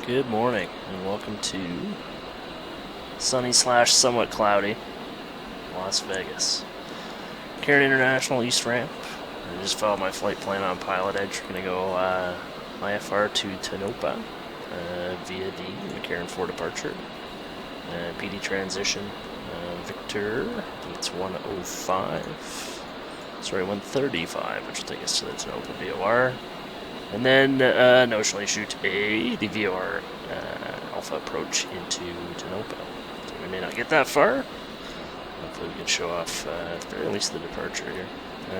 Good morning and welcome to sunny / somewhat cloudy Las Vegas. McCarran International East Ramp. I just followed my flight plan on PilotEdge. We're going to go IFR to Tonopah via D, McCarran4 departure. PD transition, Victor, it's 105. Sorry, 135, which will take us to the Tonopah VOR. And then notionally shoot the VOR Alpha approach into Tonopah. So we may not get that far. Hopefully we can show off at the very least the departure here.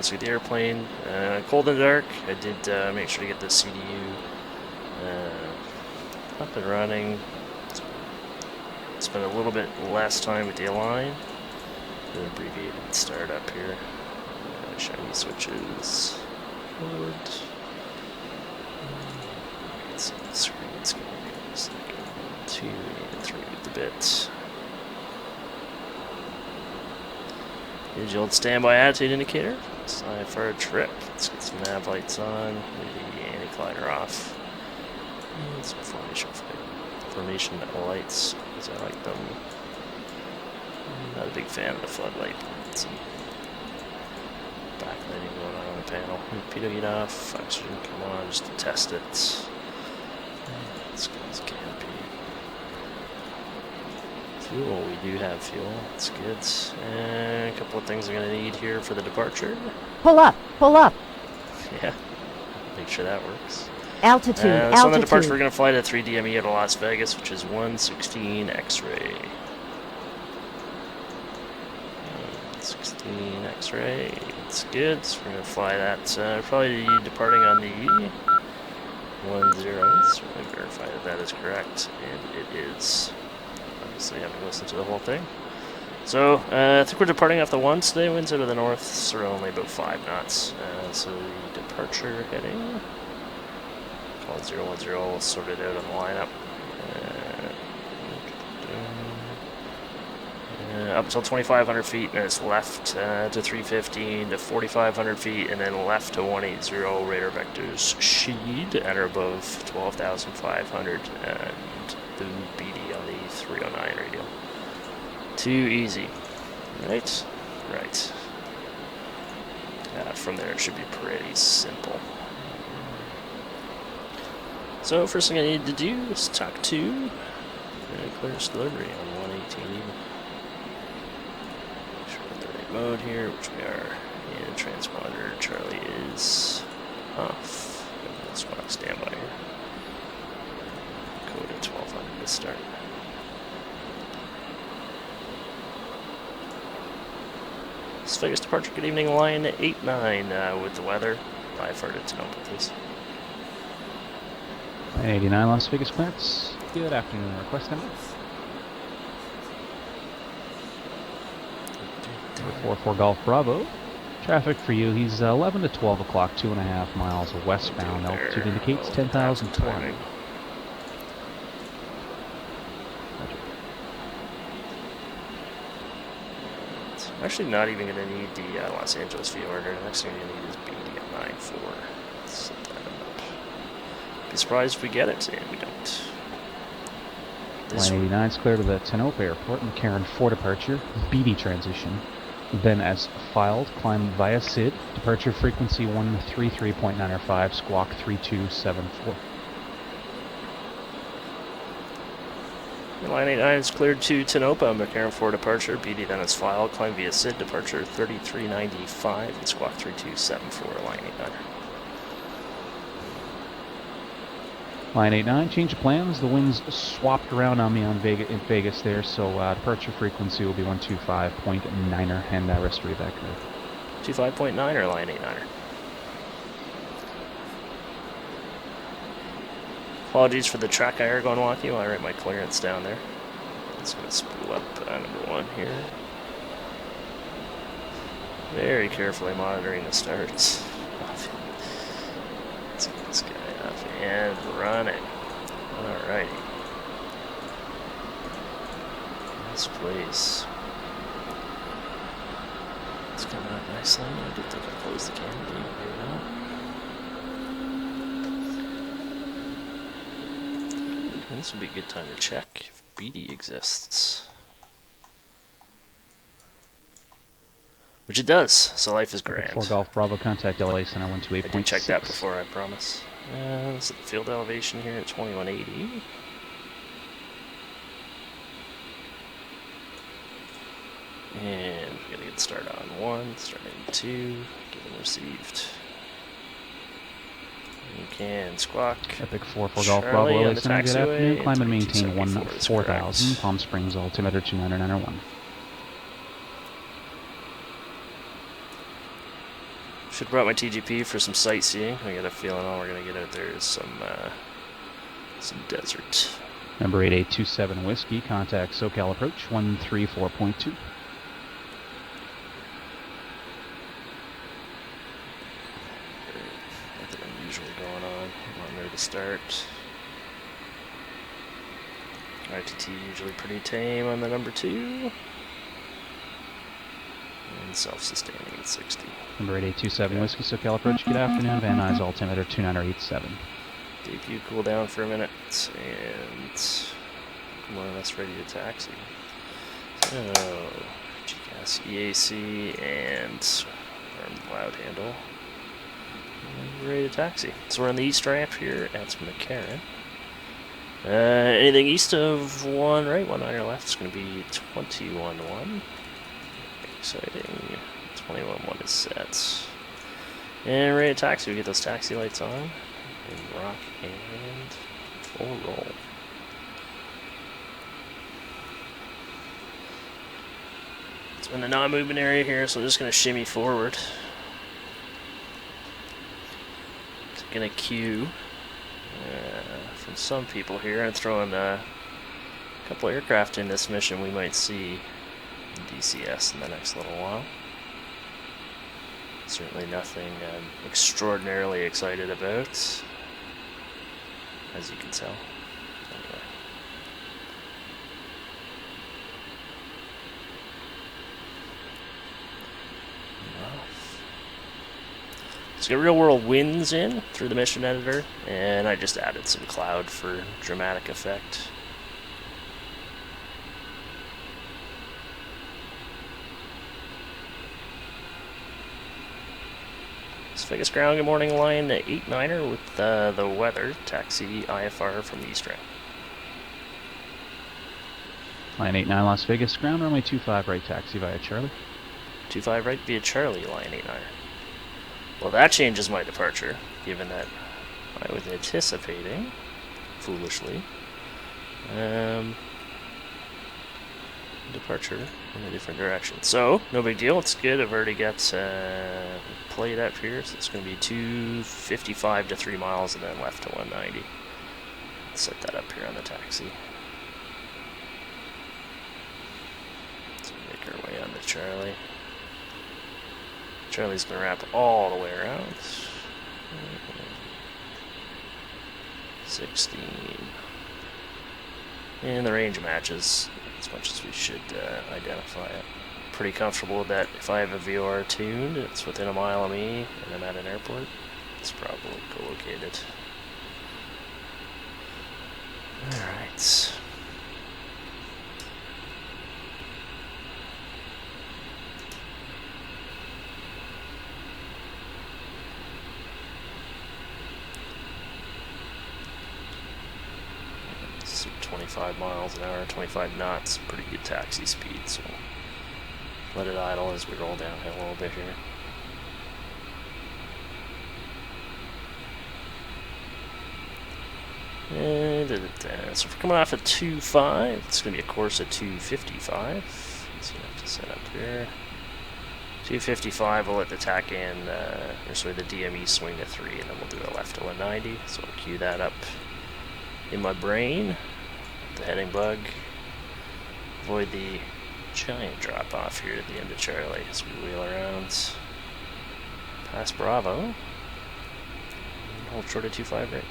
So the airplane, cold and dark. I did make sure to get the CDU up and running. Spent a little bit less time with the align. The abbreviated startup here. Shiny switches. Forward. Get some screens going in a second. 2 and 3 with the bit. Here's the old standby attitude indicator. It's time for a trip. Let's get some nav lights on. Leave the anti-collider off. And some formation lights, because I like them. I'm not a big fan of the floodlight. Some backlighting going on the panel. Pitot heat off. Oxygen, come on, just to test it. Let's go as canopy. Fuel, we do have fuel. That's good. And a couple of things I'm going to need here for the departure. Pull up, pull up. Yeah, make sure that works. Altitude, So altitude. on the departure, we're going to fly to 3DME out of Las Vegas, which is 116 X-ray. 116 X-ray. It's good. So we're going to fly that. Probably departing on the 10. So we're going to verify that that is correct, and it is. Obviously, having listened to the whole thing. So I think we're departing off the 1 today. Winds out of the north, sort of only about 5 knots. So the departure heading. Call 010, we'll sort it out on the lineup. Up until 2,500 feet, and it's left to 315 to 4,500 feet, and then left to 180 radar vectors SID at or above 12,500, and the BD on the 309 radio. Too easy, right? Right. From there, it should be pretty simple. So first thing I need to do is talk to clearance delivery on 118. Make sure we're in the right mode here, which we are. And transponder Charlie is off. Squawk standby here. Code at 1200 to start. Las Vegas departure. Good evening, line 89 with the weather. IFR to Tonopah, please. 89 Las Vegas clearance. Good afternoon, request number. 44 Golf Bravo. Traffic for you, he's 11 to 12 o'clock, 2.5 miles westbound. Altitude indicates 10,020. I'm actually not even going to need the Los Angeles VOR. The next thing I'm going to need is BD on 94. Set that up. Be surprised if we get it, and we don't. Line 89 is clear to the Tonopah Airport. McCarran4 departure, BD transition. Then as filed, climb via SID. Departure frequency 133.905, squawk 3274. Line 89 is cleared to Tonopah, McCarran4 departure. BD then is filed, climb via SID. Departure 3395 and squawk 3274. Line 89. Line 89, change of plans. The wind's swapped around on me in Vegas there, so departure frequency will be 125.9er, and rest read that correct. 25.9er, line 89er. Apologies for the track error going wonky while I write my clearance down there. It's going to spool up number 1 here. Very carefully monitoring the starts. Let's get this guy up and running. Alrighty. Nice place. It's coming up nicely. I did think I closed the canopy. Here we go. this would be a good time to check if BD exists. Which it does, so life is grand. 4 Golf Bravo, contact LA Center 128.6. I did check that before, I promise. This is the field elevation here at 2180. And we're going to get started on 1, starting 2, getting received. You can squawk. Epic 4 Golf Bravo, LA Center, good afternoon. Climb and maintain 14,000. Palm Springs, altimeter 2991. Should have brought my TGP for some sightseeing. I got a feeling all we're going to get out there is some desert. Number 8827 Whiskey, contact SoCal approach 134.2. Nothing unusual going on. I'm on there to start. RTT usually pretty tame on the number 2. And self-sustaining at 60. Number 8827 Whiskey, SoCal approach, good afternoon. Van Nuys, altimeter 2987. Debut cool down for a minute, and more or less ready to taxi. So, GCAS EAC and our loud handle. And we're ready to taxi. So we're on the east ramp here at McCarran. Anything east of 1 right, 1 on your left is going to be 21-1. Exciting. 21-1 is set. And ready to taxi. We get those taxi lights on. And rock and full roll. It's in the non-movement area here, so I'm just going to shimmy forward. Taking a cue from some people here and throwing a couple aircraft in this mission we might see DCS in the next little while. Certainly nothing I'm extraordinarily excited about, as you can tell. Anyway. Let's get real world winds in through the mission editor, and I just added some cloud for dramatic effect. Vegas ground, good morning, line 89er with the weather, taxi IFR from the east ramp. Line 89 Las Vegas ground, runway 25 right, taxi via Charlie. 25 right via Charlie, line 89er. Well, that changes my departure, given that I was anticipating, foolishly, departure in a different direction. So, no big deal, it's good. I've already got played up here, so it's going to be 255 to 3 miles and then left to 190. Let's set that up here on the taxi. Let's make our way onto Charlie. Charlie's going to wrap all the way around. 16. And the range matches as much as we should identify it. Pretty comfortable with that. If I have a VOR tuned, it's within a mile of me, and I'm at an airport, it's probably co-located. Alright. So 25 miles an hour, 25 knots, pretty good taxi speed, so let it idle as we roll downhill a little bit here. So if we're coming off at 2.5, it's going to be a course at 2.55. So you have to set up here. 2.55, we'll let the tack in, or sorry, the DME swing to 3, and then we'll do a left to 190. So I'll cue that up in my brain. The heading bug. Avoid the giant drop off here at the end of Charlie as we wheel around past Bravo and hold short of 2.5 right.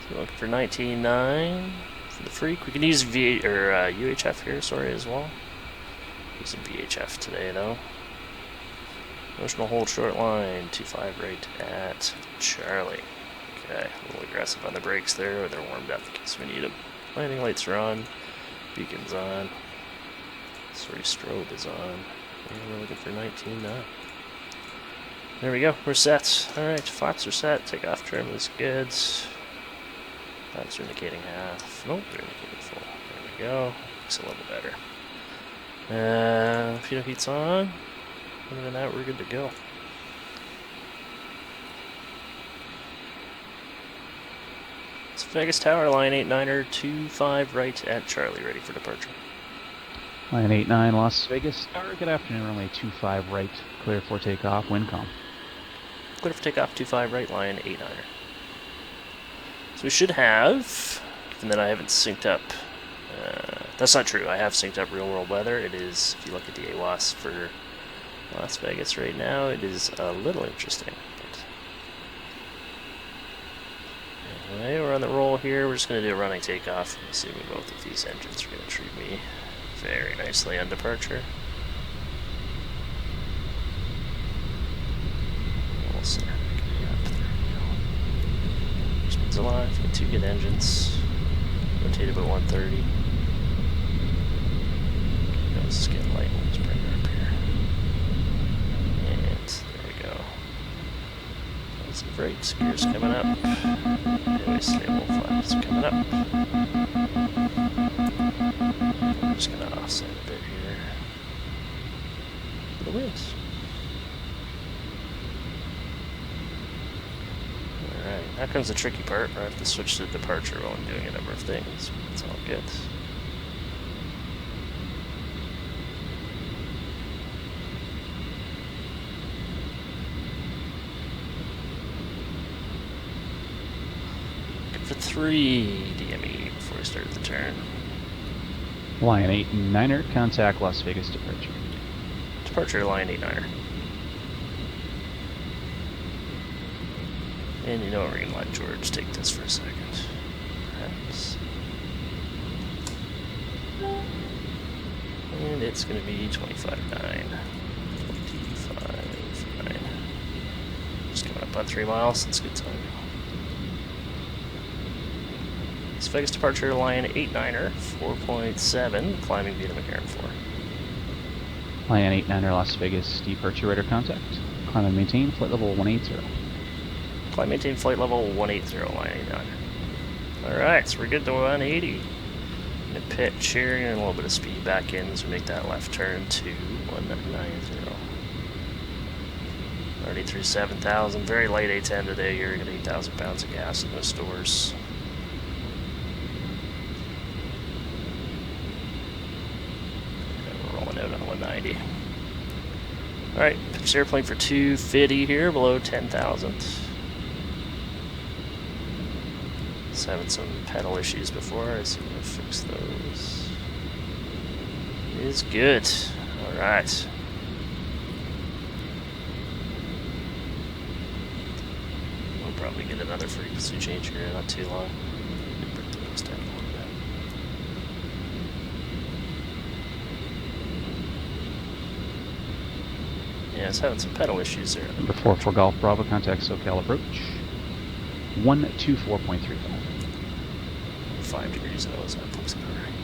So looking for 19.9 for the freak. We can use UHF here, sorry, as well. Using VHF today though. Notional hold short line, 25 right at Charlie. Okay, a little aggressive on the brakes there, but they're warmed up in case we need them. Landing lights are on, beacon's on, 3 strobe is on, and we're looking for 19 now. There we go, we're set. Alright, flaps are set, takeoff trim is good. Flaps are indicating half. Nope, they're indicating full. There we go, looks a little better. Pitot heat's on. Other than that, we're good to go. It's Vegas Tower, line 89er, 25 right at Charlie, ready for departure. Line 89, Las Vegas Tower, good afternoon, runway 25 right, clear for takeoff, wind calm. Clear for takeoff, 25 right, line 89er. So we should have, given that I haven't synced up, that's not true, I have synced up real world weather. It is, if you look at the AWAS for Las Vegas right now, it is a little interesting. But anyway, we're on the roll here. We're just going to do a running takeoff. I'm assuming both of these engines are going to treat me very nicely on departure. Almost there. Yep, there we go. Speed's alive. Got 2 good engines. Rotate about 130. Okay, this is getting light. We'll just bring it up here. And there we go. Some brakes, gears coming up. Anyway, stable flaps coming up. I'm just going to offset a bit here for the wind. Alright, now comes the tricky part where I have to switch to departure while I'm doing a number of things. It's all good. For 3 DME before we start the turn. Line 89er, contact Las Vegas departure. Departure line 89er. And you know what, we're going to let George take this for a second. Perhaps. And it's going to be 25.9. 25.9. Just coming up on 3 miles, that's good time. Las Vegas departure line 89er, 4.7, climbing via McCarran 4. Line 89er, Las Vegas departure radar contact. Climb and maintain, flight level 180. Climb maintain flight level 180, line 89. Alright, so we're good to 180. And pitch here, and a little bit of speed back in as we make that left turn to 190. Already through 7,000, very light A10 today here, got 8,000 pounds of gas in the stores. Out on 190. Alright, pitch airplane for 250 here, below 10,000. Just having some pedal issues before, I see I'm going to fix those. It is good. Alright. We'll probably get another frequency change here, not too long. Bring the nose down a little bit. Yeah, it's having some pedal issues there. Number 4 for Golf Bravo, contact SoCal approach. 124.35. 5 degrees nose, that looks about right.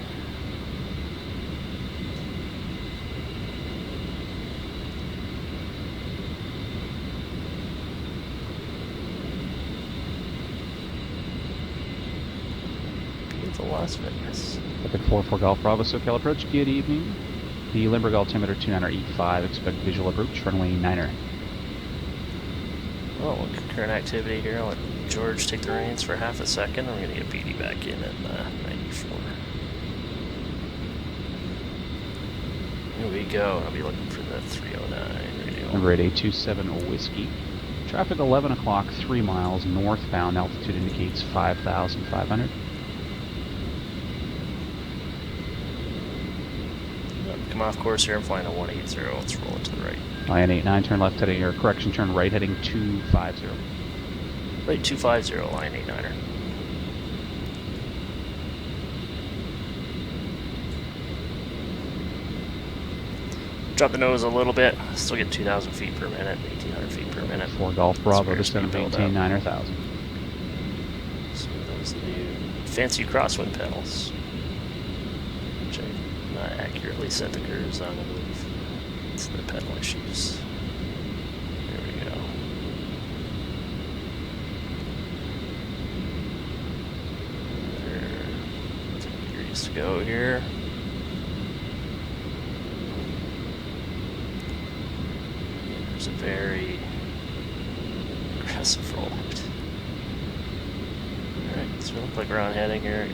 Beautiful Las Vegas. Number 4 for Golf Bravo, SoCal approach, good evening. The Limburg altimeter 29er E5, expect visual approach, runway 9er. Well, concurrent activity here. I'll let George take the reins for half a second. I'm going to get BD back in at 94. Here we go. I'll be looking for the 309 radio. Number 8827 Whiskey. Traffic 11 o'clock, 3 miles northbound. Altitude indicates 5,500. Come off course here. I'm flying a 180. Let's roll it to the right. Line 89, turn left heading, or correction, turn right heading 250. Right 250, line 89er. Drop the nose a little bit. Still get 2,000 feet per minute, 1,800 feet per minute. 4 Golf Bravo to Speed build maintain up. 9,000. So those new fancy crosswind pedals, which I not accurately set the curves on, I believe. It's the pedal issues. There we go. 10 degrees to go here. There's a very aggressive roll. Alright, so it looks like we're on heading here.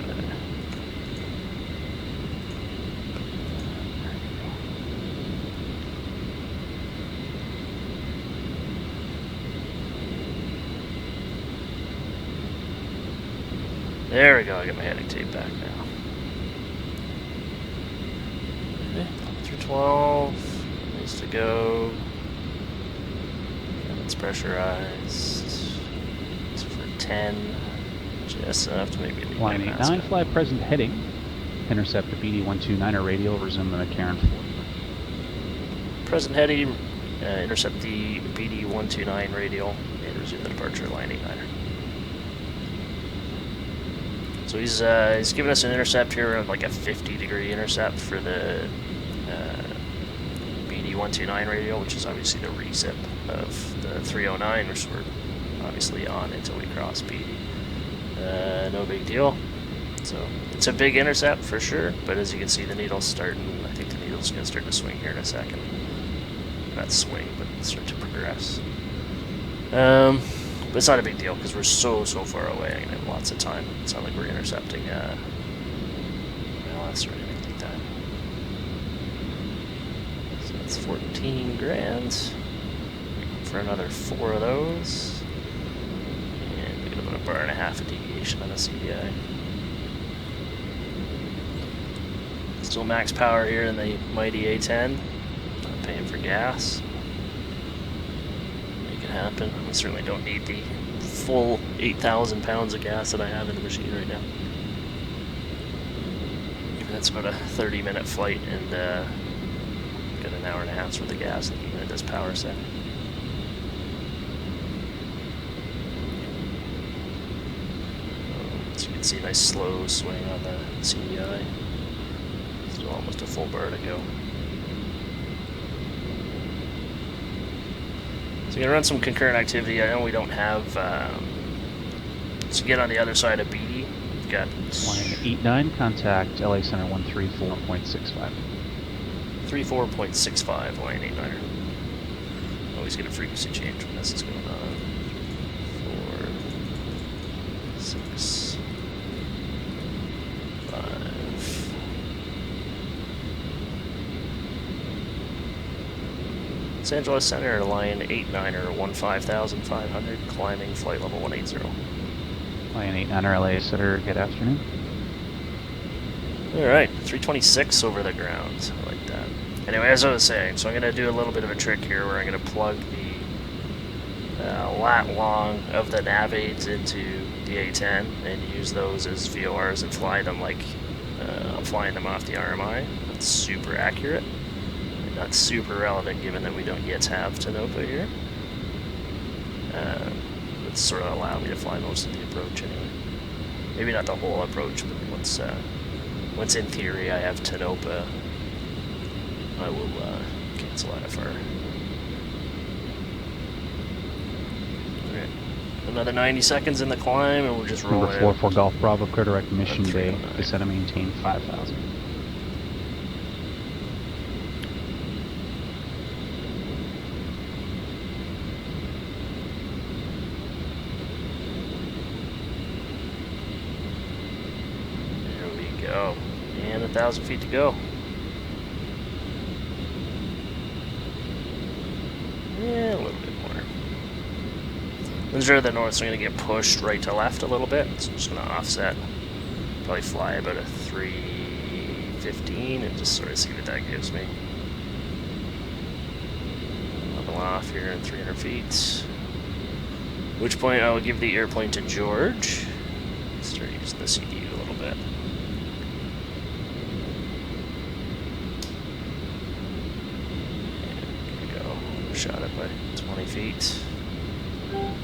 There we go, I got my heading tape back now. Okay, through 12, needs to go. And it's pressurized. It's for 10. Just enough to maybe leave Line 89, fly present heading. Intercept the BD-129er radial, resume the McCarran 4. Present heading, intercept the BD-129 radial, and resume the departure line 89er. So he's giving us an intercept here of like a 50-degree intercept for the BD-129 radial, which is obviously the recip of the 309, which we're obviously on until we cross BD. No big deal. So it's a big intercept for sure, but as you can see, the needle's starting. I think the needle's going to start to swing here in a second. Not swing, but start to progress. But it's not a big deal because we're so far away. I'm gonna have lots of time. It's not like we're intercepting LS or anything like that. So that's 14 grand for another 4 of those. And we get about a bar and a half of deviation on the CDI. Still max power here in the mighty A-10. Not paying for gas. Make it happen. We certainly don't need the full 8,000 pounds of gas that I have in the machine right now. That's about a 30-minute flight and got an hour and a half's worth of gas and even at this power set. So you can see a nice slow swing on the CDI. Still almost a full bar to go. So we're going to run some concurrent activity. I know we don't have, to get on the other side of BD, we've got... Line 89, contact LA Center 134.65. 34.65, line 89er. Always get a frequency change when this is going on. 4, 6, 5... Los Angeles Center, line 89er, 15,500, climbing flight level 180. Line 89er, LA Center, good afternoon. Alright, 326 over the ground, I like that. Anyway, as I was saying, so I'm going to do a little bit of a trick here where I'm going to plug the lat long of the nav aids into the A-10 and use those as VORs and fly them like I'm flying them off the RMI. That's super accurate. Not super relevant given that we don't yet have Tonopah here. It's sort of allow me to fly most of the approach anyway. Maybe not the whole approach, but once in theory I have Tonopah, I will cancel IFR. Alright, another 90 seconds in the climb and we'll just roll Number 4 for Golf Bravo, clear direct mission bay, descend and maintain 5,000. Go. And 1,000 feet to go. Yeah, a little bit more. Winds are to the north, so I'm going to get pushed right to left a little bit. So I'm just going to offset. Probably fly about a 315 and just sort of see what that gives me. Level off here at 300 feet. At which point I will give the airplane to George. Start using the CDU a little bit. overshot it by 20 feet. I'm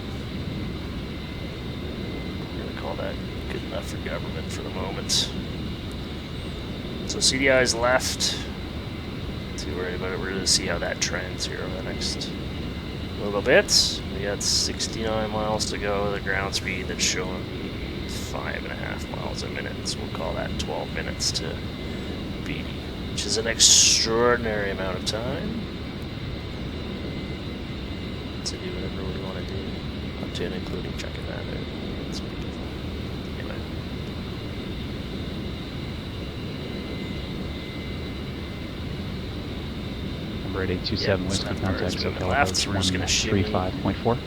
going to call that good enough for government for the moment. So CDI's left. Too worried about it. We're going to see how that trends here over the next little bit. We got 69 miles to go. The ground speed that's showing me 5.5 miles a minute. So we'll call that 12 minutes to BD, which is an extraordinary amount of time to do whatever we want to do, up to and including checking that out. Anyway. Number 8827 Whiskey contact SoCal approach 135.4.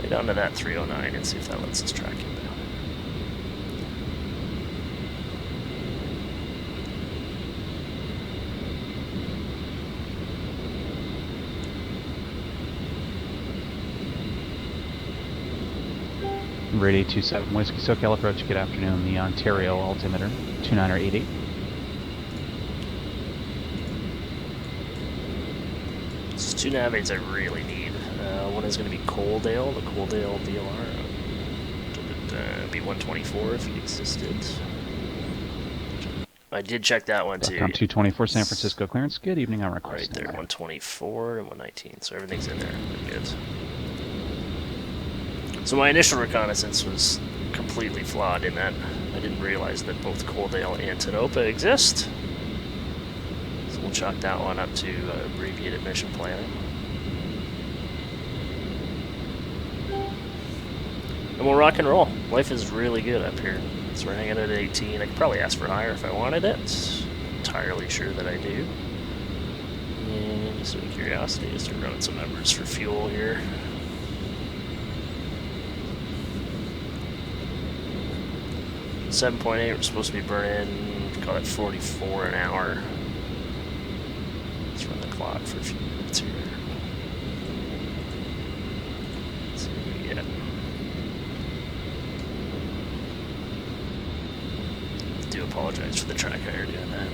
Right onto that 309 and see if that lets us track him down. Number 8827 Whiskey SoCal approach, good afternoon. The Ontario altimeter 2988. There's two navigats I really need. One is going to be Coaldale, the Coaldale VOR, B124 if it existed. I did check that one too. 224 San Francisco clearance. Good evening on request. Right there, 124 and 119, so everything's in there. Good. So my initial reconnaissance was completely flawed in that I didn't realize that both Coaldale and Tonopah exist. So we'll chalk that one up to abbreviated mission planning. And we'll rock and roll. Life is really good up here. So we're hanging at 18. I could probably ask for higher if I wanted it. Entirely sure that I do. And just out of curiosity, just running some numbers for fuel here. $7.8, we're supposed to be burning, call it 44 an hour. Let's run the clock for a few minutes here. Let's see what we get. I do apologize for the track hire doing that.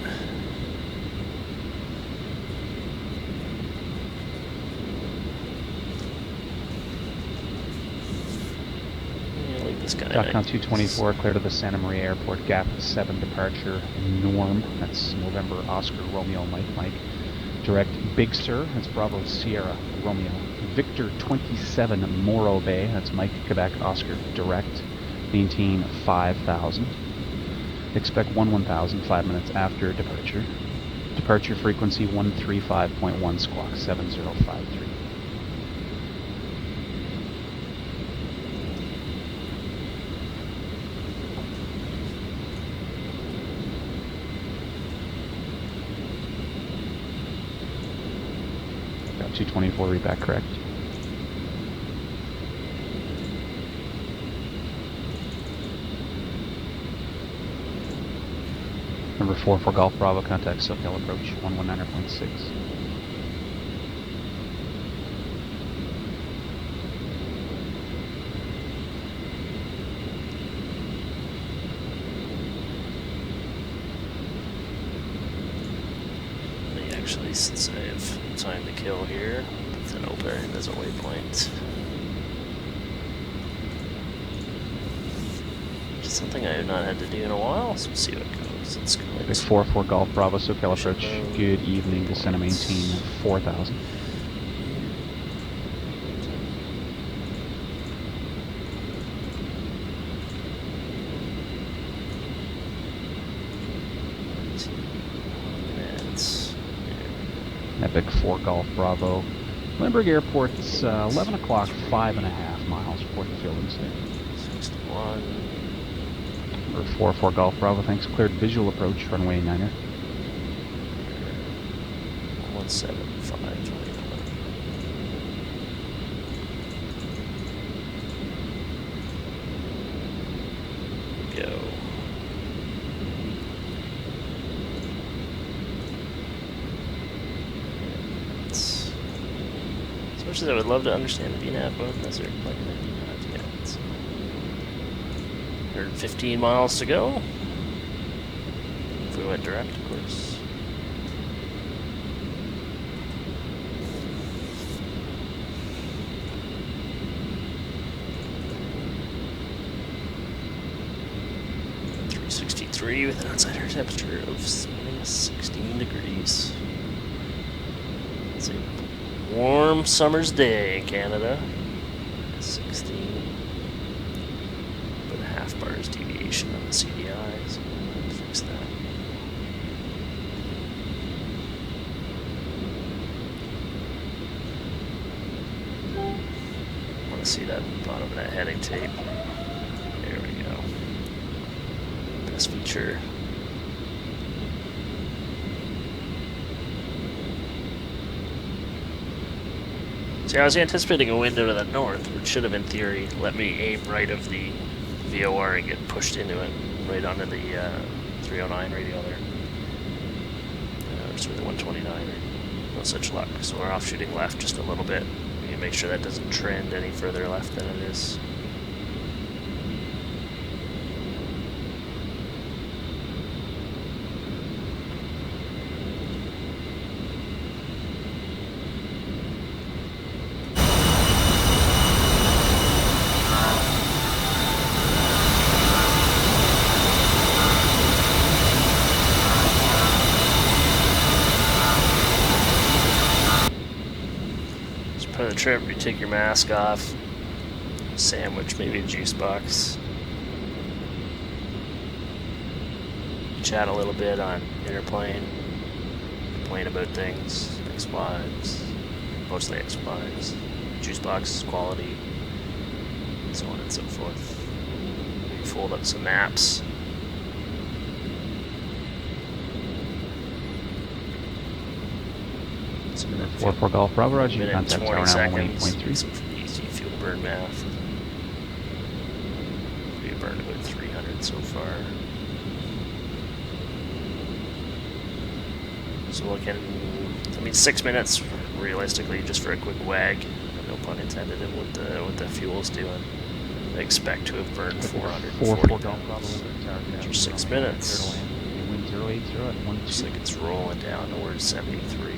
Stocktown 224, clear to the Santa Maria Airport, gap 7 departure, Norm, that's November Oscar Romeo Mike, direct Big Sur, that's Bravo Sierra Romeo, Victor 27 Morro Bay, that's Mike Quebec Oscar, direct, maintain 5,000, expect 1000 5 minutes after departure, departure frequency 135.1 squawk 7053. Got 224, read back correct. Number 4 for Golf Bravo, contact SoCal approach 119.6. Actually, since I have time to kill here, put Tonopah in as a waypoint. Which is something I have not had to do in a while, so we'll see what goes. Let's go. It's 4 Golf Bravo, SoCal approach. Good evening, descend and maintain 4,000. Epic 4 Golf Bravo. Limburg Airport's 11 o'clock, 5.5 miles, report the fielding state. 61. Number 4 Golf Bravo, thanks. Cleared visual approach, runway 9er. 17521. Go. As much as I would love to understand the VNAV mode, that's their plug in VNAV. Yeah, it's 115 miles to go. If we went direct, of course. free with an outside air temperature of minus 16 degrees. It's a warm summer's day in Canada. 16. But a half bar's deviation on the CDI, so we'll fix that. I want to see that bottom of that heading tape. There we go. Best feature. See, I was anticipating a wind out of the north, which should have, in theory, let me aim right of the VOR and get pushed into it, right onto the 309 radial there. Or sorry, the 129. No such luck, so we're off shooting left just a little bit. We can make sure that doesn't trend any further left than it is. Part of the trip, you take your mask off, sandwich, maybe a juice box, chat a little bit on interplane, complain about things, ex-wives, mostly ex-wives, juice box quality, and so on and so forth. Maybe fold up some maps. So 4-4 Golf Bravo, Roger. Minute Contact 20 tower now seconds. 1.3. Some easy fuel burn math. We burned about 300 so far. So looking, I mean, 6 minutes realistically, just for a quick wag. No pun intended. In what the fuel's doing. I expect to have burned 440 pounds for 6 minutes. Wind 080 at 1. Looks like it's rolling down towards 73.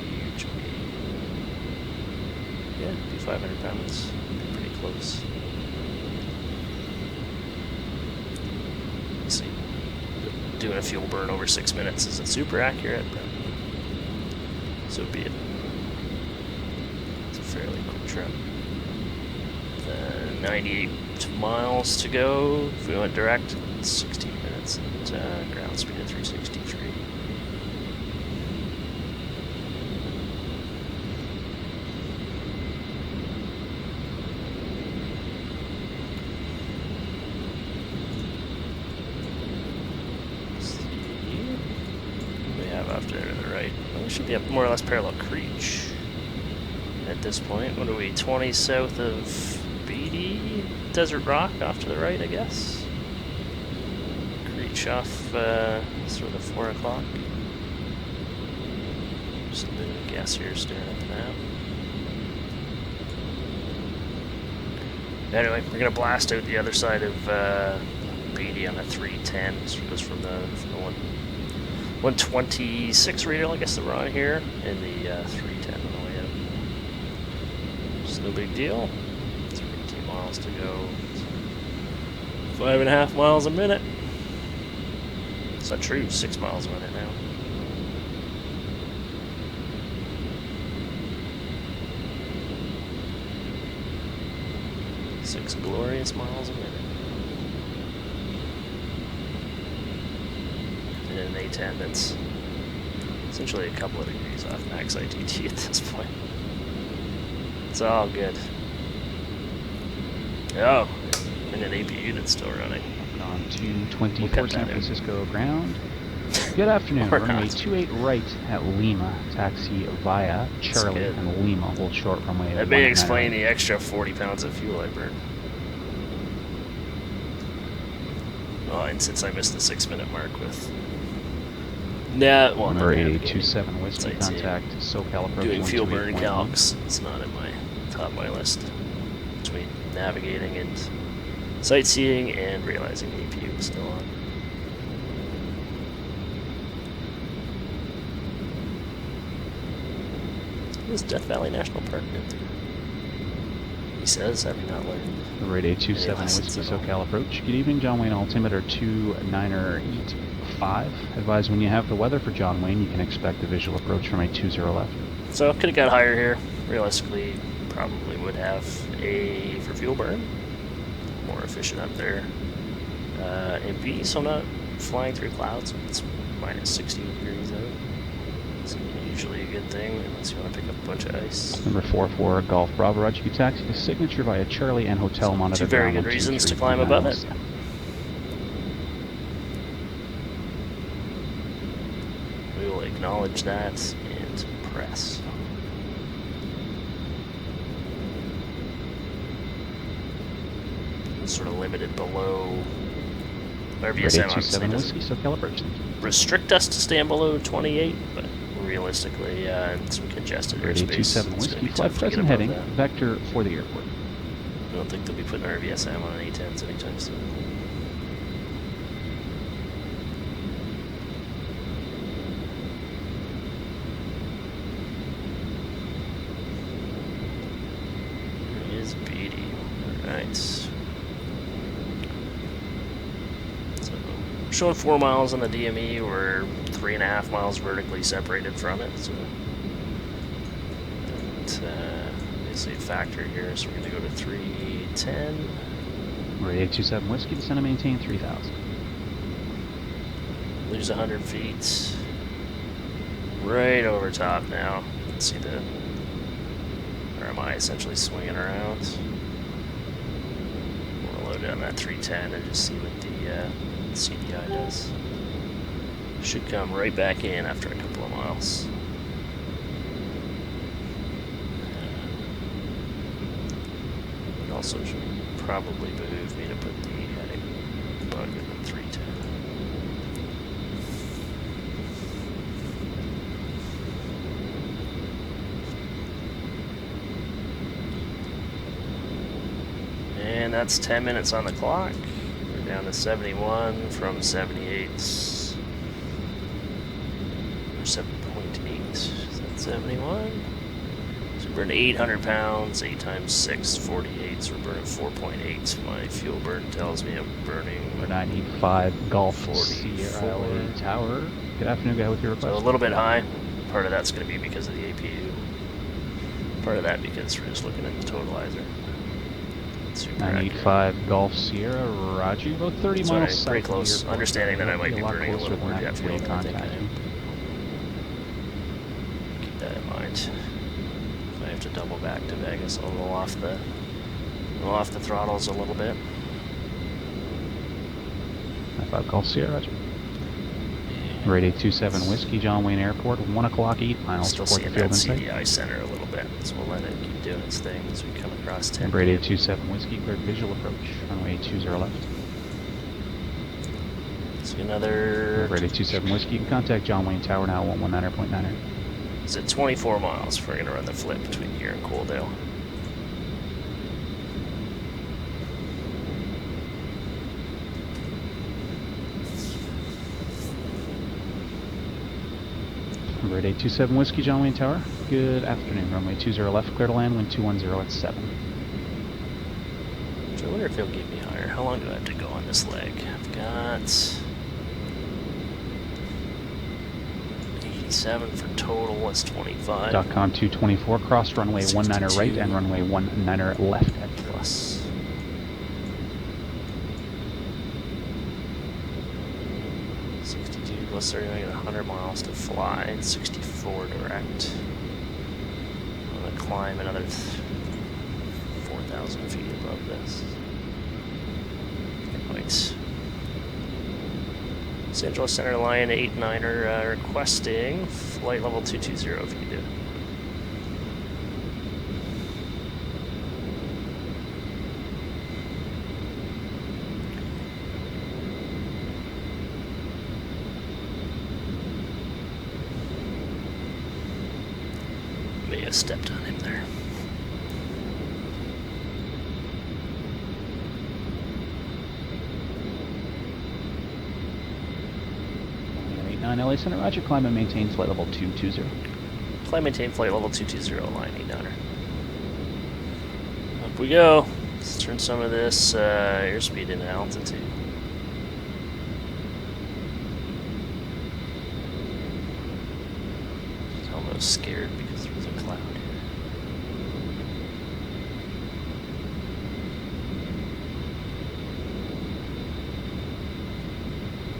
Yeah, it'd be 500 pounds. Be pretty close. Let's see. Doing a fuel burn over 6 minutes isn't super accurate, but so be it. It's a fairly quick trip. 98 miles to go. If we went direct, it's 16 minutes and ground speed of 363. We should be up more or less parallel Creech at this point. What are we, 20 south of Beatty? Desert Rock off to the right, I guess. Creech off sort of 4 o'clock. Just a bit of a guess here, staring at the map. Anyway, we're going to blast out the other side of Beatty on a 310. So it goes from the 126 radial, I guess that we're on here, and the 310 on the way out. Just no big deal. 32 miles to go. 5.5 miles a minute. It's not true, 6 miles a minute now. Six glorious miles a minute. An A10 that's essentially a couple of degrees off max ITT at this point. It's all good. Oh, and an APU that's still running. On 224 San Francisco ground. Good afternoon. Runway 28 right at Lima. Taxi via Charlie and Lima. Hold short runway. That may explain the extra 40 pounds of fuel I burned. Oh, and since I missed the 6 minute mark with number 8827 Whiskey, contact SoCal approach. Doing fuel burn calcs, it's not in my top of my list. Between navigating and sightseeing and realizing the APU was still on. What is Death Valley National Park out there? says, having not learned. Radar 27 Whiskey SoCal approach. Good evening, John Wayne, altimeter 2985. Advise when you have the weather for John Wayne, you can expect a visual approach from a 20 left. So could have got higher here. Realistically, probably would have A for fuel burn. More efficient up there. And B, so I'm not flying through clouds. It's minus 60 degrees out. It's usually a good thing unless you want to pick up a bunch of ice. Number 44 Golf Bravo, Roger. You taxi to signature via Charlie and hotel monitor. Two very good reasons to climb above it. We will acknowledge that and press. Sort of limited below our VSM. 27 Whiskey SoCal approach. Restrict us to stand below 28, but realistically, in some congested airspace, 27 it's going to Whiskey, be fly tough to get present above heading, that. vector for the airport. I don't think they'll be putting our VSM on an A-10s anytime soon. There is Beatty. Alright. So, showing 4 miles on the DME, we're 3.5 miles vertically separated from it, so basically a factor here, so we're going to go to 310. Radar 27 Whiskey, descend and maintain 3000. Lose 100 feet. Right over top now. You can see the RMI essentially swinging around. We'll load down that 310 and just see what the CDI does. Should come right back in after a couple of miles. It also should probably behoove me to put the bug in the 310. And that's 10 minutes on the clock. We're down to 71 from 78. 7.8, is that 71? So we're burning 800 pounds, 8 times 6, 48, so we're burning 4.8. My fuel burn tells me I'm burning 985 Golf 44. Sierra LA Tower. Good afternoon, guy with your request. So a little bit high. Part of that's going to be because of the APU. Part of that because we're just looking at the totalizer. 985 Golf Sierra, Roger. About 30 miles south. Pretty close. Understanding that I might be burning a little more jet fuel than I think I am. Keep that in mind. If I have to double back to Vegas, I'll roll off the throttles a little bit. 95 Golf Sierra, Roger. Radar 27 Whiskey, John Wayne Airport, 1 o'clock, 8 miles. Still seeing that CDI center a little bit, so we'll let it keep doing its thing as we come across 10. Radar 27 Whiskey, cleared visual approach, runway 20 left. So another... Radar 27 Whiskey, you can contact John Wayne Tower now, 119.9. It's at 24 miles if we're going to run the flip between here and Coaldale. Radar 27 Whiskey, John Wayne Tower. Good afternoon. Runway 20 left, clear to land, wind 210 at 7. So I wonder if he'll get me higher. How long do I have to go on this leg? I've got 87 for total. What's 25? .com 224, cross runway 19er right and runway 19er left at plus. Plus 30, I got 100 miles to fly, and 64 direct. I'm going to climb another 4,000 feet above this. Right. Los Angeles Center Line 89er requesting flight level 220 if you can do it. May have stepped on him there. LA Center, Roger. Climb and maintain flight level 220. Climb and maintain flight level 220, line 89er. Up we go. Let's turn some of this airspeed into altitude. I'm almost scared because there's a cloud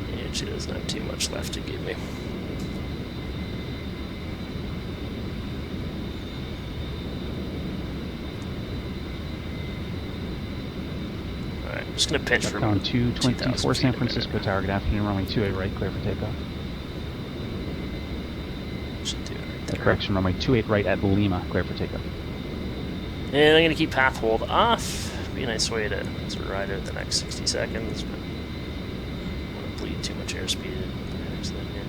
here. And she doesn't have too much left to give me. I'm just going to pitch for Down 224 San Francisco Tower. Good afternoon. Runway 28 right, clear for takeoff. Should do it right there. Correction, runway 28 right at Lima, clear for takeoff. And I'm going to keep path hold off. Be a nice way to sort of ride out the next 60 seconds, but I don't want to bleed too much airspeed in the next thing here.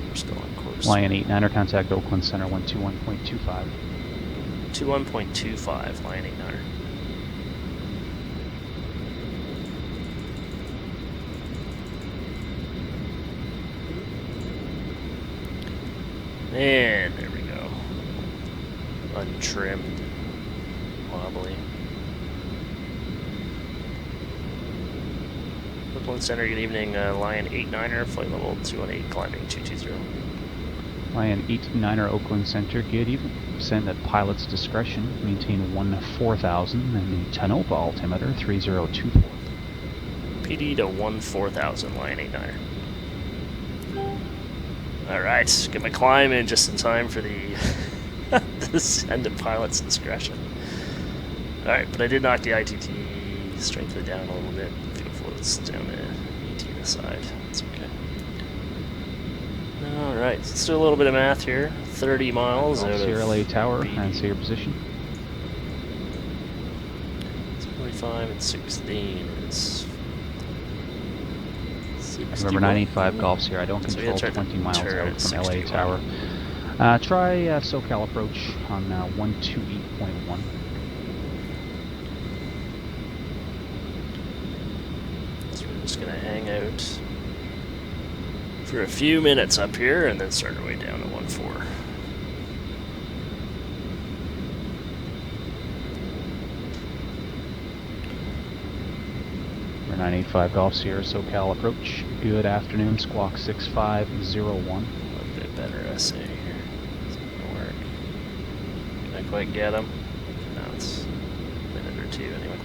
We're still on course. Lion 89er, contact Oakland Center 121.25. 21.25, Lion 89er. And there we go. Untrimmed. Wobbly. Oakland Center, good evening. Lion 89er, flight level 218, climbing 220. Lion 89er, Oakland Center, good evening. Send at pilot's discretion, maintain 14000, and the Tonopah altimeter 3024. PD to 14000, Lion 89er. Alright, get my climb in just in time for the descend at pilot's discretion. Alright, but I did knock the ITT strength down a little bit. Fuel flows down to 18 aside. That's okay. Alright, let's do a little bit of math here. 30 miles out of Sierra LA Tower, BD. and say your position. 25 and 16 is... November 985 Golf Sierra. I don't So control 20 miles turn out at from LA 61. Tower. Try SoCal approach on 128.1. So we're just going to hang out for a few minutes up here and then start our way down to 1.4. Number 985 Golf Sierra SoCal approach. Good afternoon, squawk 6501. A bit better essay here. It's not going to work. Can I quite get him? No, it's a minute or two anyway.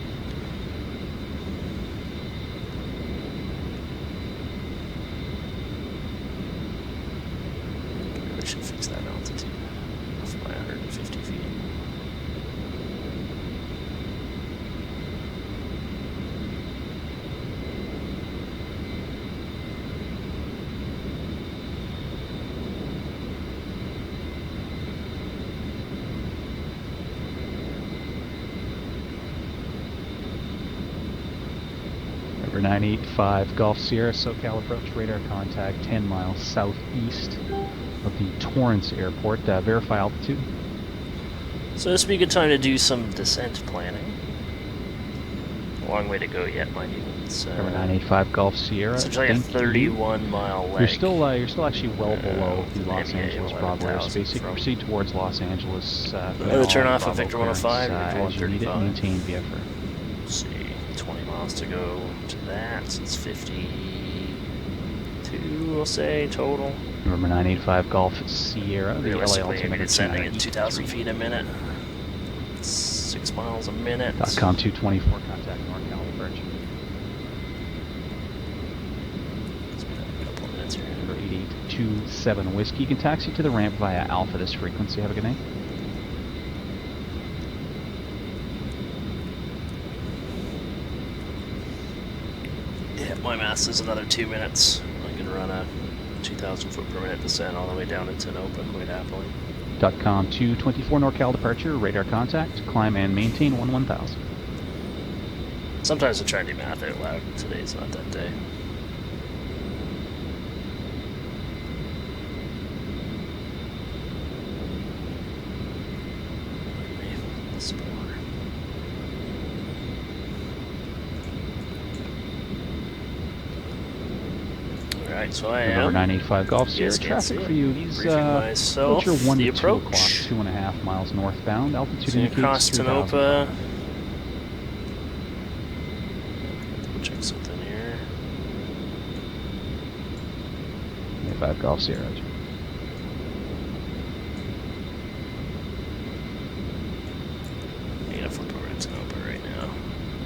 Really should fix that altitude. Off by 150 feet. Number 985 Golf Sierra SoCal approach, radar contact 10 miles southeast of the Torrance Airport. Verify altitude. So this would be a good time to do some descent planning. A long way to go yet, mind you. It's, Number 985 Golf Sierra. it's actually a thank you. 31-mile leg. You're still actually well below the Los maybe Angeles Bravo 11,000 airspace. You can from- proceed towards Los Angeles. The turn off of Bravo Victor 105, clearance, Victor as you need it, 135. maintain VFR. Let's see, 20 miles to go to that. So it's 52, we'll say, total. Number 985 Golf Sierra. The LA Realistically, we're altimeter descending at 293. 2,000 feet a minute. 6 miles a minute. .com 224, contact NorCal departure. It's been a couple of minutes here. Number 8827 Whiskey. You can taxi to the ramp via Alpha this frequency. Have a good night. Yeah, my math says another 2 minutes. I can run a 2,000 foot per minute descent all the way down to Tonopah quite happily. .com 224 NorCal departure. Radar contact. Climb and maintain 1000. Sometimes I try to do math out loud. Today's not that day. Alright, so I November am. 985 Golf Sierra. Yes, can't Traffic see for it. you. He's myself, approach 1 the to 2 o'clock, approach. 2.5 miles northbound. Altitude So indicates across 3,000. Tonopah. Check something here. 985 Golf Sierra. I'm gonna flip over to Tonopah right now.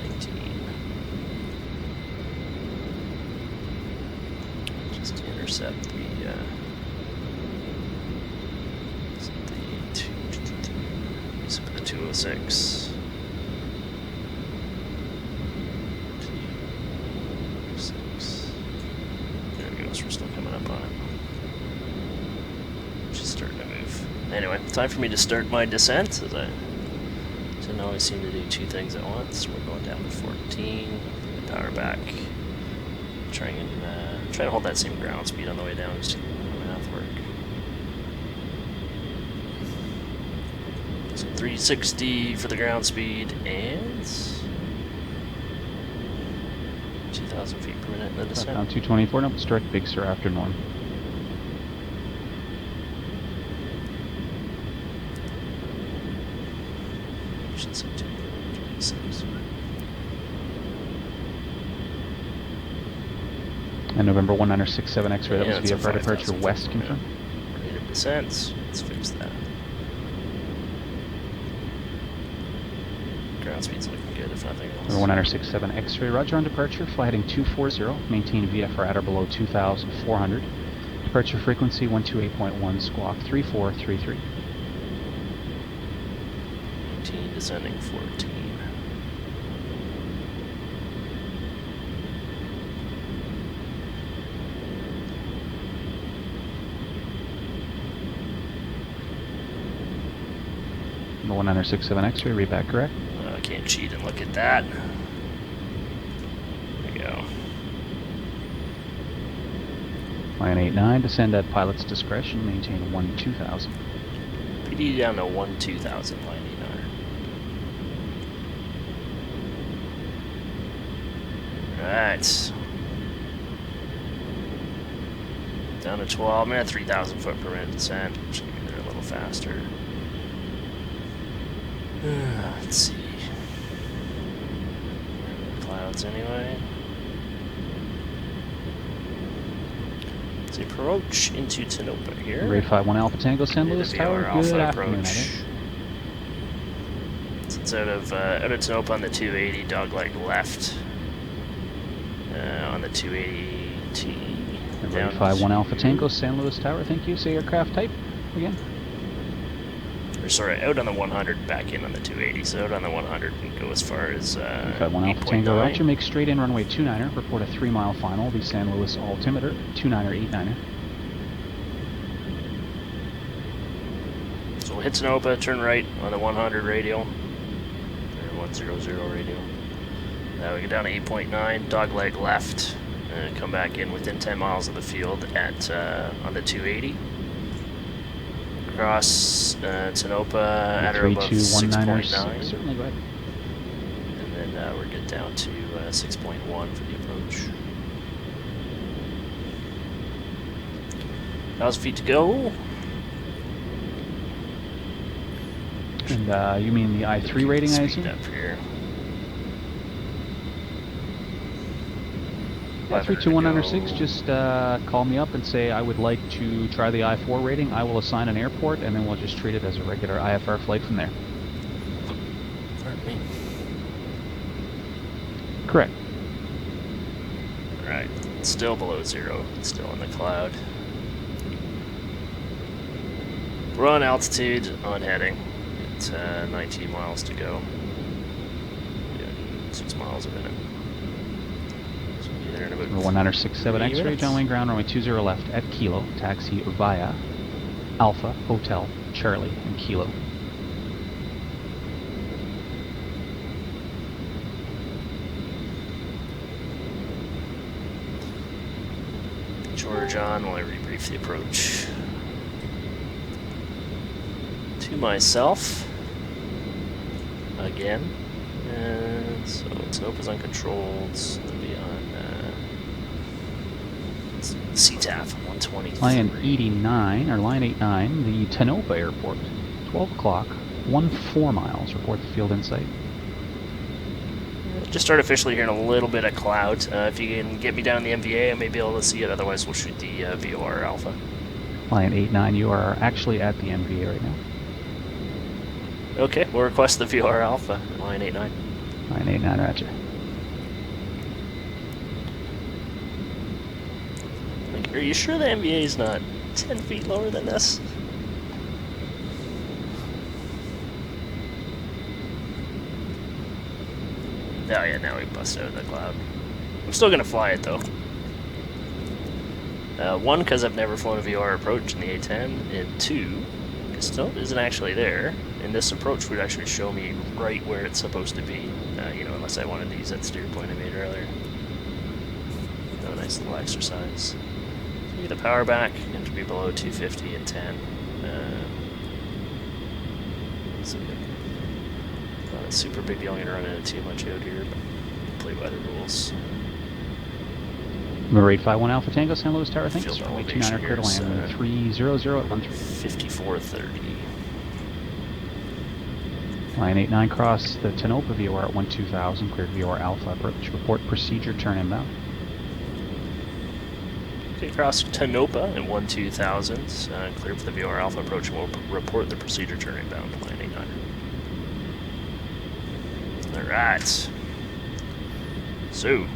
19. Just to intercept the the 206. 206. There we go, so we're still coming up on it. She's starting to move. Anyway, time for me to start my descent, as I didn't always seem to do two things at once. We're going down to 14, power back, trying to hold that same ground speed on the way down, just to make the math work. So 360 for the ground speed and 2,000 feet per minute in the descent. Down 224, nope, strike Big Sur after norm. Should say 226. And November 1967 X-ray, that Yeah, was it's a VFR departure 5,000 west, feet per confirm. minute. Rate of descent. Let's fix that. Ground speed's looking good, if nothing else. November 1967 X-ray, roger on departure, fly heading 240, maintain VFR at or below 2,400. Departure frequency 128.1, squawk 3433. 19, descending 14. Number 1967 X-ray, read back correct. I can't cheat and look at that. There we go. Line 89, descend at pilot's discretion, maintain 1-2000. PD down to 1-2000, line 89. Alright. Down to 12, man, 3,000 foot per minute descent. Should be there a little faster. Let's see. Clouds anyway. Let's approach into Tonopah here. Grade 51 Alpha Tango, San Luis Tower. Good afternoon, approach. So it's out of Tonopah on the 280, dogleg left. On the 280T. Grade 51 Alpha Tango, San Luis Tower. Thank you. Say aircraft type again. Or sorry, out on the 100, back in on the 280. So out on the 100 and go as far as 51 Alpha Tango, roger. Make straight in runway 29er. Report a 3-mile final. The San Luis altimeter 29er 89er. So we'll hit Tonopah, turn right on the 100 radial, or 100 radial. We get down to 8.9, dogleg left, and come back in within 10 miles of the field at on the 280. Across Tonopah at or above 6.9. Certainly, go ahead. And then we're good down to 6.1 for the approach. 1,000 feet to go. And you mean the I3 rating, I assume? Up here. Yeah, 32196, just call me up and say I would like to try the I4 rating. I will assign an airport, and then we'll just treat it as a regular IFR flight from there. Pardon me. Correct. Right. Still below zero. Still in the cloud. We're on altitude, on heading. It's 19 miles to go. Yeah, 6 miles a minute. So we'll be there in about 1967 X-ray, John Wayne ground, runway 20 left at Kilo, taxi via Alpha, Hotel, Charlie, and Kilo. George on while I rebrief the approach. To myself. Again. And so Tonopah's uncontrolled. So they'll be on CTAF 123. Line 89, or line 89, the Tonopah Airport, 12 o'clock, 14 miles, report the field in sight. Just artificially hearing a little bit of cloud. If you can get me down the MVA, I may be able to see it. Otherwise, we'll shoot the VOR Alpha. Line 89, you are actually at the MVA right now. Okay, we'll request the VOR Alpha, line 89. Line 89, roger. Like, are you sure the MVA is not 10 feet lower than this? Oh yeah, now we bust out of the cloud. I'm still gonna fly it though. One, because I've never flown a VOR approach in the A-10, and two, because Tonopah isn't actually there, and this approach would actually show me right where it's supposed to be, you know, unless I wanted to use that steer point I made earlier. Oh, nice little exercise. Get the power back, and to be below 250 at 10. So not a super big deal. I'm going to run into too much out here, but play by the rules. Number 851 Alpha Tango, San Luis Tower, thanks. Field Runway elevation 29 clear to here is, land, 300 at 13. 5430. Line 89, cross the Tonopah VOR at 12,000, cleared VOR Alpha approach. Report procedure, turn inbound. Okay, cross Tonopah at 12,000, cleared for the VOR Alpha approach, and we'll report the procedure turn inbound, line 89. Alright. So, of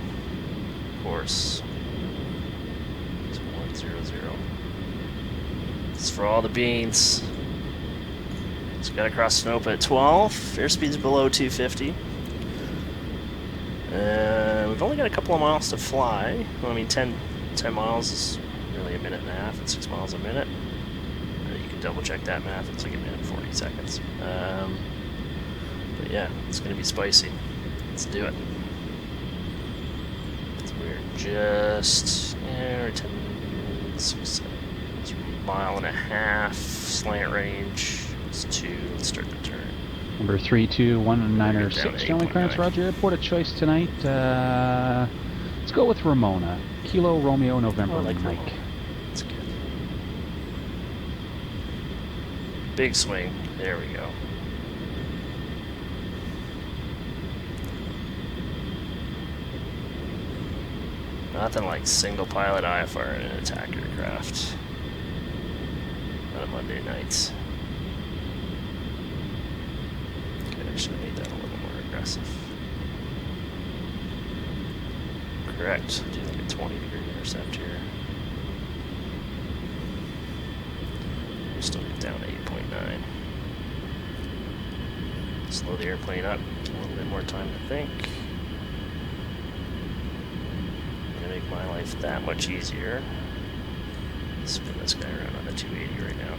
course. It's 100. This is for all the beans. So gotta cross Tonopah at 12. Airspeed's below 250. We've only got a couple of miles to fly. Well, I mean, 10 miles is really a minute and a half, and 6 miles a minute. You can double check that math. It's like a minute and 40 seconds. But yeah, it's gonna be spicy. Let's do it. So we're just we're 10, 6, 7, 1.5 miles, slant range. It's 2. Let's start the turn. Number 32196, General Clearance, Roger. Airport of choice tonight. Let's go with Ramona. Kilo Romeo November Mike. Ramona. That's good. Big swing. There we go. Nothing like single pilot IFR in an attack aircraft on a Monday night. Okay, I should have made that a little more aggressive. Correct. Do like a 20-degree intercept here. We still get down to 8.9. Slow the airplane up. A little bit more time to think. Make my life that much easier. Spin this guy around on the 280 right now.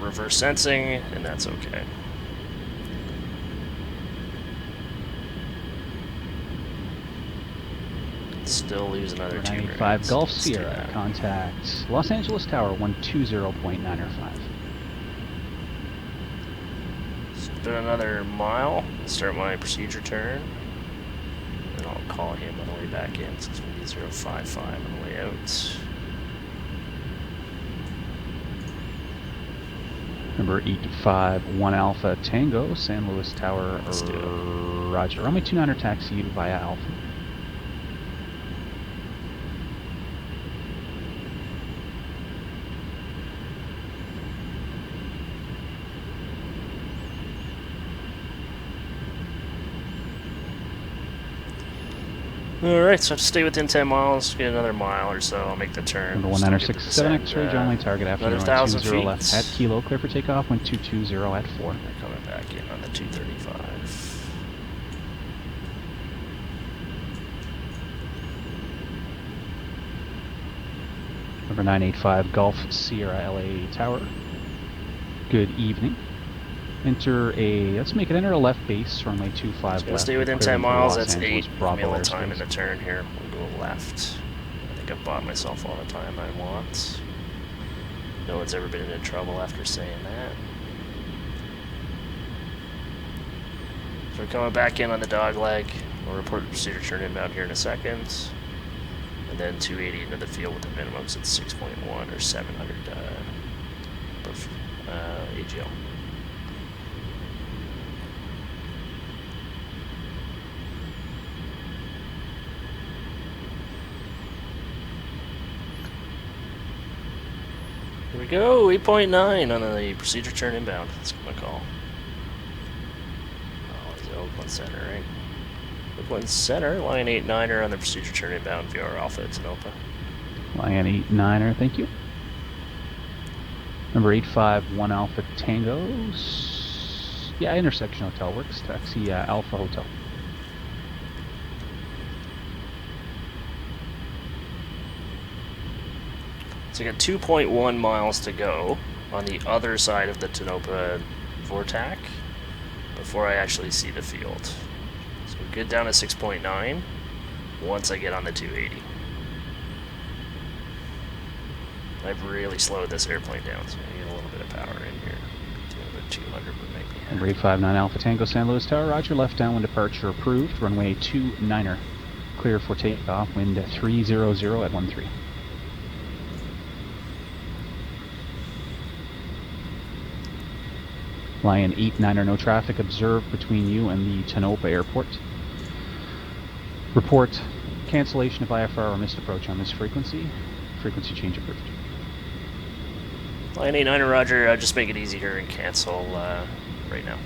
Reverse sensing, and that's okay. Still lose another 2 minutes. 95 Gulf Sierra, contact Los Angeles Tower 120.905. Spin another mile, start my procedure turn. And I'll call him on the way back in, so it's going to be 055 on the way out. Number 851 Alpha Tango, San Luis Tower, Roger. Runway 29 taxi via Alpha. Alright, so I have to stay within 10 miles, get another mile or so, I'll make the turn. Number 1967 X-ray, John Lee, target after another 1,000 20 feet. left at Kilo, clear for takeoff, 1220 at 4. They're coming back in on the 235. Number 985 Gulf Sierra LA Tower. Good evening. Enter a left base, runway 25 left. Gonna stay within 10 miles, that's 8. Give me a little time in the turn here. We'll go left. I think I've bought myself all the time I want. No one's ever been in trouble after saying that. So we're coming back in on the dog leg. I'll report the procedure turn inbound here in a second. And then 280 into the field with the minimums at 6.1 or 700 AGL. Here we go, 8.9 on the procedure turn inbound. That's my call. Oh, it's Oakland Center, right? Oakland Center, line 8-9er on the procedure turn inbound, VOR Alpha at Tonopah. Line 8-9er, thank you. Number 851 Alpha Tango. Yeah, intersection hotel works. Taxi Alpha Hotel. So I got 2.1 miles to go on the other side of the Tonopah VOR-A before I actually see the field. So we're good down to 6.9 once I get on the 280. I've really slowed this airplane down, so I get a little bit of power in here. Doing about 200, but maybe. Number 859 Alpha Tango San Luis Tower, roger, left downwind departure approved. Runway 29er, clear for takeoff, wind 300 at 13. Lion 8-9er, no traffic observed between you and the Tonopah Airport. Report cancellation of IFR or missed approach on this frequency. Frequency change approved. Lion 8-9er, roger, just make it easier and cancel right now.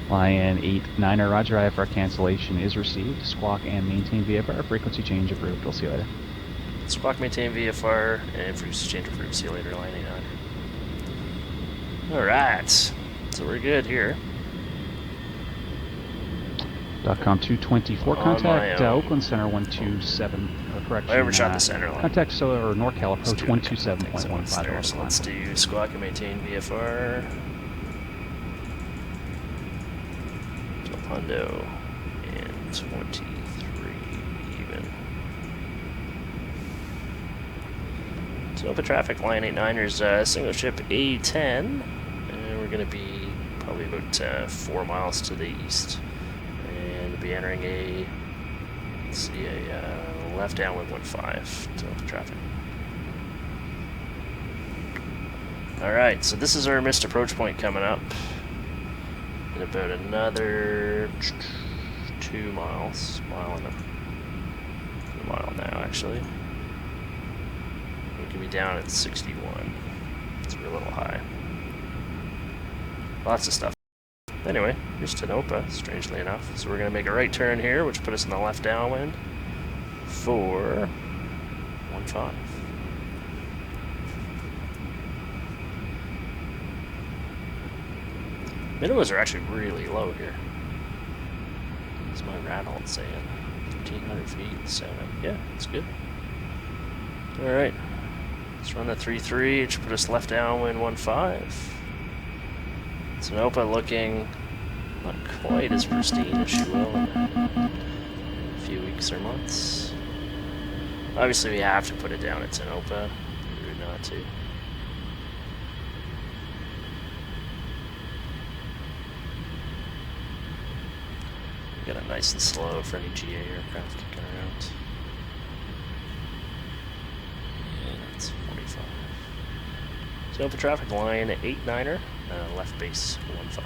Lion 8-9er, roger, IFR cancellation is received. Squawk and maintain VFR, frequency change approved. We'll see you later. Squawk, maintain VFR, and frequency change approved. See you later, Lion 8-9er. Alright, so we're good here. .com 224, contact Oakland Center 127, correction. I overshot the center line. Contact or NorCal approach 127.15. So let's do squawk and maintain VFR. Hundo and 23 even. Tonopah traffic, line 8-9ers, single ship A-10, and we're going to be probably about 4 miles to the east, and we'll be entering a, let's see, a left downwind 15, Tonopah traffic. Alright, so this is our missed approach point coming up in about another 2 miles, mile now actually. We can be down at 61. It's a little high. Lots of stuff. Anyway, here's Tonopah, strangely enough. So we're going to make a right turn here, which put us in the left downwind for 15. Minimums are actually really low here. What's my rattle saying? 1,300 feet, 7. Yeah, it's good. Alright. Let's run the 3-3, which put us left downwind 15. Tonopah looking not quite as pristine as she will in a few weeks or months. Obviously we have to put it down at Tonopah. Rude not to. Got it nice and slow for any GA aircraft kicking around. Yeah, that's 45. Tonopah traffic line 8-9er, left base 15.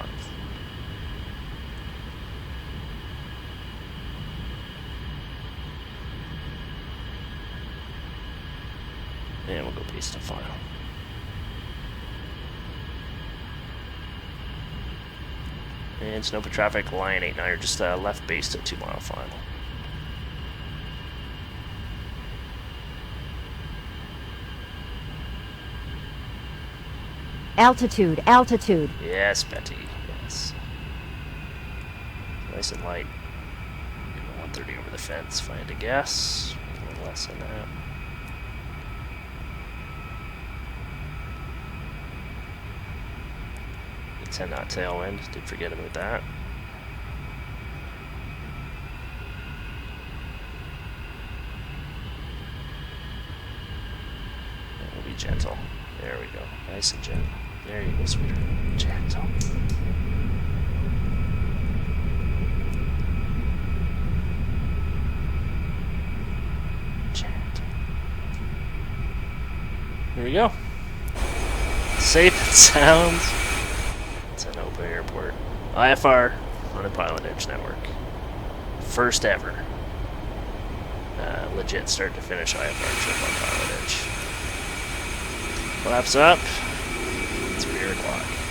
And we'll go paste to file. And Tonopah traffic, line 8-9er, just left base to 2 mile final. Altitude, altitude. Yes, Betty, yes. Nice and light. 130 over the fence, if I had to guess. A little less than that. The 10 knot tailwind, did forget about that. We'll be gentle. There we go. Nice and gentle. There you go, sweetheart. Gentle. here we go. Safe and sound. Tonopah Airport. IFR on the PilotEdge network. First ever. Legit start to finish IFR trip on PilotEdge. Flaps up. It's 3 o'clock.